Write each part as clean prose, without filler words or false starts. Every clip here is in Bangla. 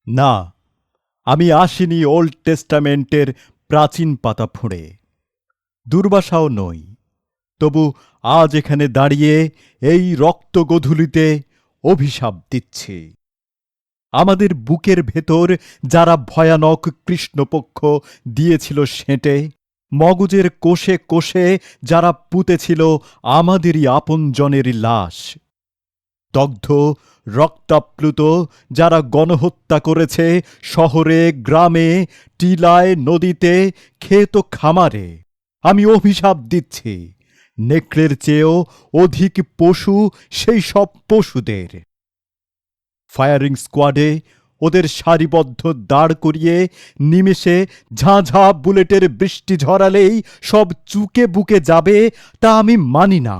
না, আমি আসিনি ওল্ড টেস্টামেন্টের প্রাচীন পাতা ফুঁড়ে, দুর্বাসাও নই। তবু আজ এখানে দাঁড়িয়ে এই রক্তগোধূলিতে অভিশাপ দিচ্ছি। আমাদের বুকের ভেতর যারা ভয়ানক কৃষ্ণপক্ষ দিয়েছিল সেঁটে, মগজের কোষে কোষে যারা পুঁতেছিল আমাদেরই আপনজনেরই লাশ, দগ্ধ রক্তাপ্লুত যারা গণহত্যা করেছে শহরে গ্রামে, টিলায় নদীতে, ক্ষেত খামারে, আমি অভিশাপ দিচ্ছি নেকড়ের চেয়েও অধিক পশু সেই সব পশুদের। ফায়ারিং স্কোয়াডে ওদের সারিবদ্ধ দাঁড় করিয়ে নিমেষে ঝাঁ ঝাঁ বুলেটের বৃষ্টি ঝরালেই সব চুকে বুকে যাবে, তা আমি মানি না।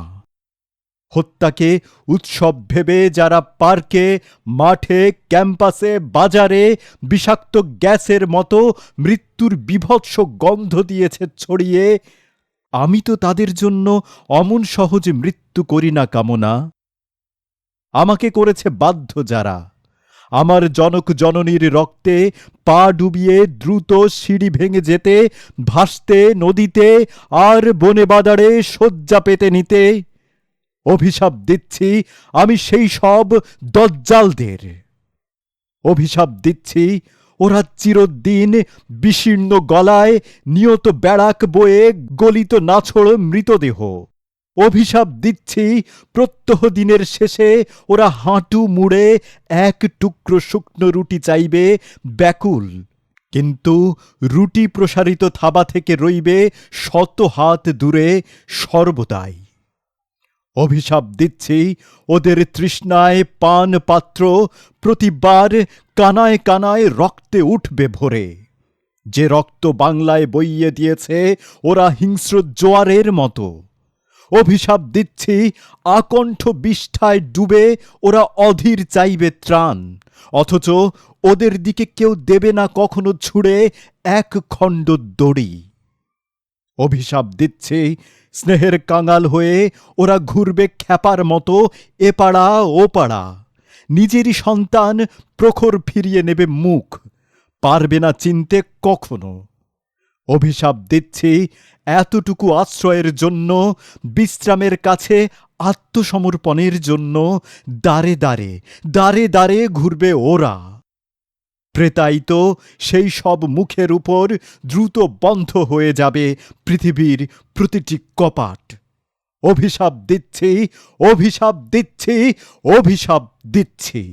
হত্যাকে উৎসব ভেবে যারা পার্কে, মাঠে, ক্যাম্পাসে, বাজারে বিষাক্ত গ্যাসের মতো মৃত্যুর বীভৎস গন্ধ দিয়েছে ছড়িয়ে, আমি তো তাদের জন্য অমন সহজ মৃত্যু করি না কামনা। আমাকে করেছে বাধ্য যারা, আমার জনক জননীর রক্তে পা ডুবিয়ে দ্রুত সিঁড়ি ভেঙে যেতে, ভাসতে নদীতে আর বনে বাদারে শয্যা পেতে নিতে। অভিশাপ দিচ্ছি আমি সেই সব দজ্জালদের। অভিশাপ দিচ্ছি ওরা চিরদিন বিশীর্ণ গলায় নিয়ত ব্যারাক বয়ে গলিত নাছোড় মৃতদেহ। অভিশাপ দিচ্ছি প্রত্যহ দিনের শেষে ওরা হাঁটু মুড়ে এক টুকরো শুকনো রুটি চাইবে ব্যাকুল, কিন্তু রুটি প্রসারিত থাবা থেকে রইবে শত হাত দূরে সর্বদাই। অভিশাপ দিচ্ছি ওদের তৃষ্ণায় পান পাত্র প্রতিবার কানায় কানায় রক্তে উঠবে ভরে, যে রক্ত বাংলায় বইয়ে দিয়েছে ওরা হিংস্র জোয়ারের মতো। অভিশাপ দিচ্ছি আকণ্ঠ বিষ্ঠায় ডুবে ওরা অধীর চাইবে ত্রাণ, অথচ ওদের দিকে কেউ দেবে না কখনো ছুঁড়ে এক খণ্ড দড়ি। অভিশাপ দিচ্ছি স্নেহের কাঙাল হয়ে ওরা ঘুরবে খ্যাপার মতো এপাড়া ওপাড়া, নিজেরই সন্তান প্রখর ফিরিয়ে নেবে মুখ, পারবে না চিনতে কখনো। অভিশাপ দিচ্ছি এতটুকু আশ্রয়ের জন্য, বিশ্রামের কাছে আত্মসমর্পণের জন্য দাঁড়ে দাঁড়ে দাঁড়ে দাঁড়ে ঘুরবে ওরা। প্রেতায়িত সেই সব মুখের উপর দ্রুত বন্ধ হয়ে যাবে পৃথিবীর প্রতিটি কপাট। অভিশাপ দিচ্ছি, অভিশাপ দিচ্ছি, অভিশাপ দিচ্ছি।